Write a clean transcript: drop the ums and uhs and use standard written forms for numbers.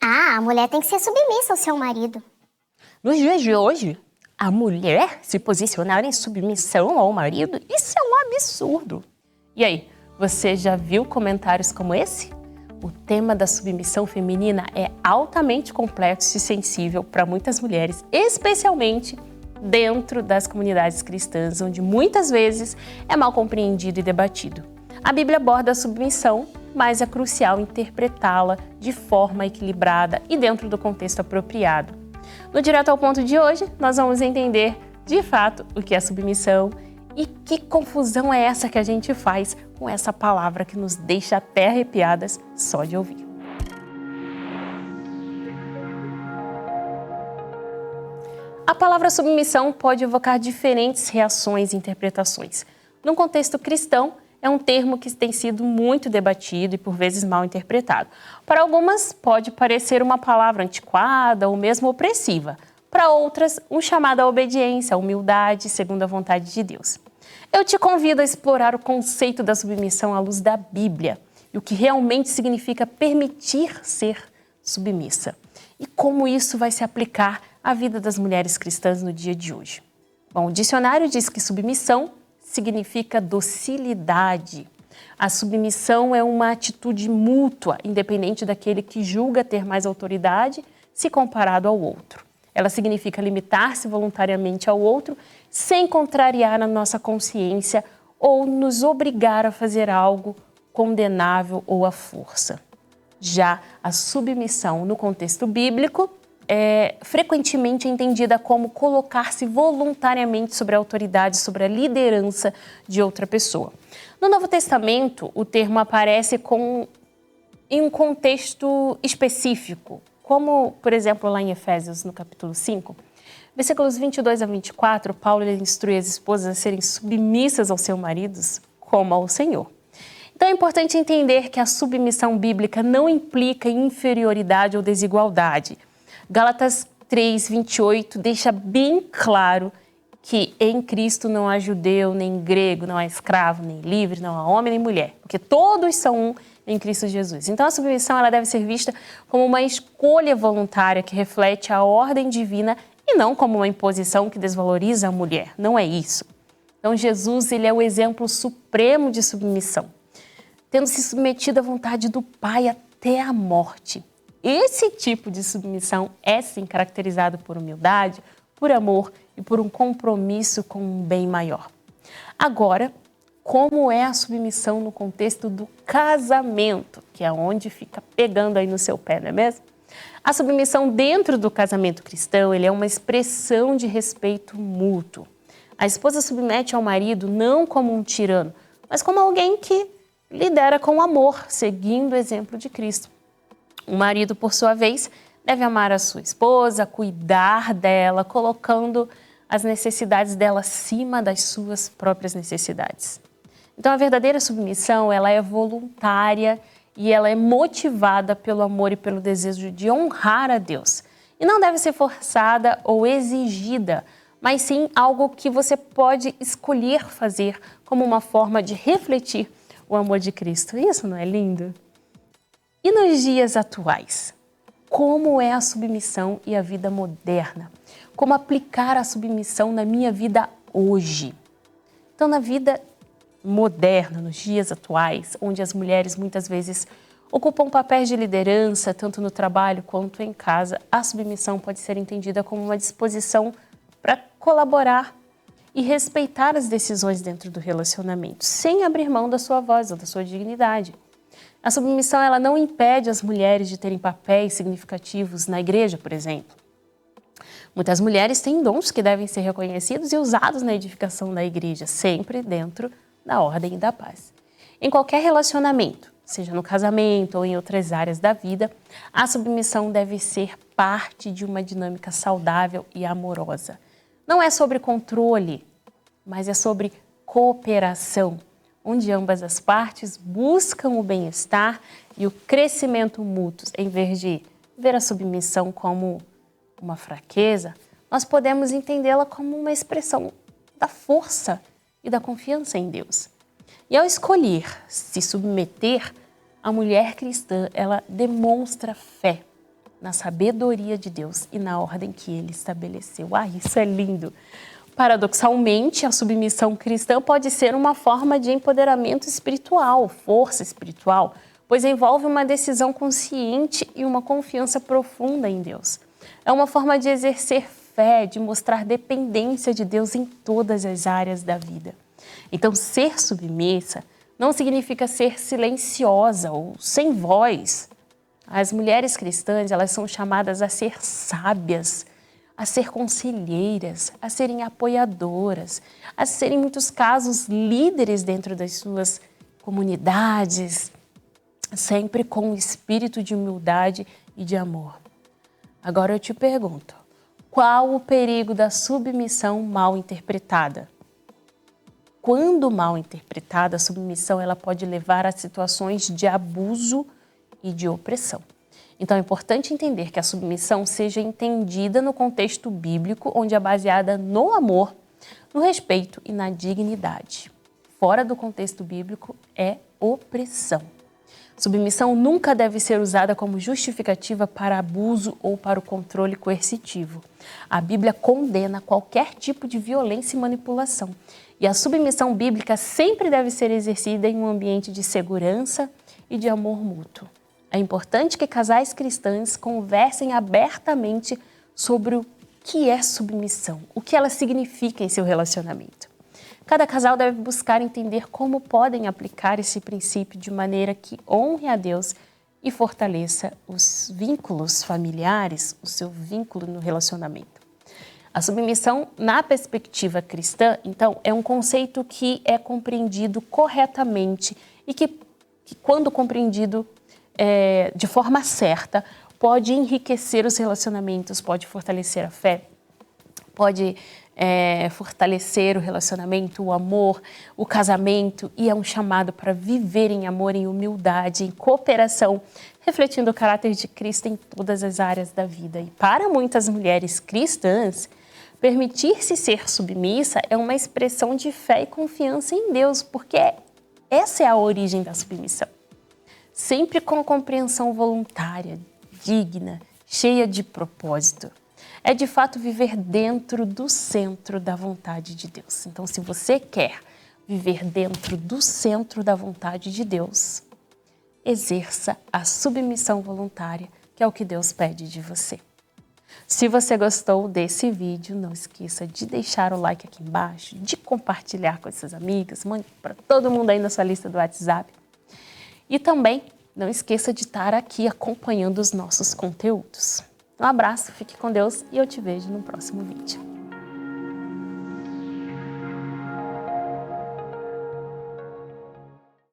Ah, a mulher tem que ser submissa ao seu marido. Nos dias de hoje, a mulher se posicionar em submissão ao marido, isso é um absurdo. E aí, você já viu comentários como esse? O tema da submissão feminina é altamente complexo e sensível para muitas mulheres, especialmente dentro das comunidades cristãs, onde muitas vezes é mal compreendido e debatido. A Bíblia aborda a submissão, mas é crucial interpretá-la de forma equilibrada e dentro do contexto apropriado. No Direto ao Ponto de hoje, nós vamos entender, de fato, o que é submissão e que confusão é essa que a gente faz com essa palavra que nos deixa até arrepiadas só de ouvir. A palavra submissão pode evocar diferentes reações e interpretações. No contexto cristão, é um termo que tem sido muito debatido e por vezes mal interpretado. Para algumas, pode parecer uma palavra antiquada ou mesmo opressiva. Para outras, um chamado à obediência, à humildade, segundo a vontade de Deus. Eu te convido a explorar o conceito da submissão à luz da Bíblia e o que realmente significa permitir ser submissa e como isso vai se aplicar à vida das mulheres cristãs no dia de hoje. Bom, o dicionário diz que submissão significa docilidade. A submissão é uma atitude mútua, independente daquele que julga ter mais autoridade se comparado ao outro. Ela significa limitar-se voluntariamente ao outro sem contrariar a nossa consciência ou nos obrigar a fazer algo condenável ou à força. Já a submissão no contexto bíblico é frequentemente entendida como colocar-se voluntariamente sobre a autoridade, sobre a liderança de outra pessoa. No Novo Testamento, o termo aparece em um contexto específico, como, por exemplo, lá em Efésios, no capítulo 5, versículos 22 a 24, Paulo instrui as esposas a serem submissas aos seus maridos como ao Senhor. Então é importante entender que a submissão bíblica não implica inferioridade ou desigualdade. Gálatas 3, 28 deixa bem claro que em Cristo não há judeu, nem grego, não há escravo, nem livre, não há homem nem mulher, porque todos são um em Cristo Jesus. Então a submissão ela deve ser vista como uma escolha voluntária que reflete a ordem divina e não como uma imposição que desvaloriza a mulher. Não é isso. Então Jesus ele é o exemplo supremo de submissão, tendo se submetido à vontade do Pai até a morte. Esse tipo de submissão é sim caracterizado por humildade, por amor e por um compromisso com um bem maior. Agora, como é a submissão no contexto do casamento, que é onde fica pegando aí no seu pé, não é mesmo? A submissão dentro do casamento cristão, ele é uma expressão de respeito mútuo. A esposa submete ao marido não como um tirano, mas como alguém que lidera com amor, seguindo o exemplo de Cristo. O marido, por sua vez, deve amar a sua esposa, cuidar dela, colocando as necessidades dela acima das suas próprias necessidades. Então, a verdadeira submissão, ela é voluntária e ela é motivada pelo amor e pelo desejo de honrar a Deus. E não deve ser forçada ou exigida, mas sim algo que você pode escolher fazer como uma forma de refletir o amor de Cristo. Isso não é lindo? E nos dias atuais, como é a submissão e a vida moderna? Como aplicar a submissão na minha vida hoje? Então, na vida moderna, nos dias atuais, onde as mulheres muitas vezes ocupam papéis de liderança, tanto no trabalho quanto em casa, a submissão pode ser entendida como uma disposição para colaborar e respeitar as decisões dentro do relacionamento, sem abrir mão da sua voz ou da sua dignidade. A submissão ela não impede as mulheres de terem papéis significativos na igreja, por exemplo. Muitas mulheres têm dons que devem ser reconhecidos e usados na edificação da igreja, sempre dentro da ordem e da paz. Em qualquer relacionamento, seja no casamento ou em outras áreas da vida, a submissão deve ser parte de uma dinâmica saudável e amorosa. Não é sobre controle, mas é sobre cooperação, onde ambas as partes buscam o bem-estar e o crescimento mútuos. Em vez de ver a submissão como uma fraqueza, nós podemos entendê-la como uma expressão da força e da confiança em Deus. E ao escolher se submeter, a mulher cristã, ela demonstra fé, na sabedoria de Deus e na ordem que Ele estabeleceu. Isso é lindo! Paradoxalmente, a submissão cristã pode ser uma forma de empoderamento espiritual, força espiritual, pois envolve uma decisão consciente e uma confiança profunda em Deus. É uma forma de exercer fé, de mostrar dependência de Deus em todas as áreas da vida. Então, ser submissa não significa ser silenciosa ou sem voz. As mulheres cristãs, elas são chamadas a ser sábias, a ser conselheiras, a serem apoiadoras, a serem, em muitos casos, líderes dentro das suas comunidades, sempre com um espírito de humildade e de amor. Agora eu te pergunto, qual o perigo da submissão mal interpretada? Quando mal interpretada, a submissão ela pode levar a situações de abuso e de opressão. Então é importante entender que a submissão seja entendida no contexto bíblico, onde é baseada no amor, no respeito e na dignidade. Fora do contexto bíblico é opressão. Submissão nunca deve ser usada como justificativa para abuso ou para o controle coercitivo. A Bíblia condena qualquer tipo de violência e manipulação. E a submissão bíblica sempre deve ser exercida em um ambiente de segurança e de amor mútuo. É importante que casais cristãos conversem abertamente sobre o que é submissão, o que ela significa em seu relacionamento. Cada casal deve buscar entender como podem aplicar esse princípio de maneira que honre a Deus e fortaleça os vínculos familiares, o seu vínculo no relacionamento. A submissão, na perspectiva cristã, então, é um conceito que é compreendido corretamente e que quando compreendido de forma certa, pode enriquecer os relacionamentos, pode fortalecer a fé, pode fortalecer o relacionamento, o amor, o casamento, e é um chamado para viver em amor, em humildade, em cooperação, refletindo o caráter de Cristo em todas as áreas da vida. E para muitas mulheres cristãs, permitir-se ser submissa é uma expressão de fé e confiança em Deus, porque essa é a origem da submissão. Sempre com compreensão voluntária, digna, cheia de propósito. É de fato viver dentro do centro da vontade de Deus. Então, se você quer viver dentro do centro da vontade de Deus, exerça a submissão voluntária, que é o que Deus pede de você. Se você gostou desse vídeo, não esqueça de deixar o like aqui embaixo, de compartilhar com as suas amigas, mande para todo mundo aí na sua lista do WhatsApp. E também não esqueça de estar aqui acompanhando os nossos conteúdos. Um abraço, fique com Deus e eu te vejo no próximo vídeo.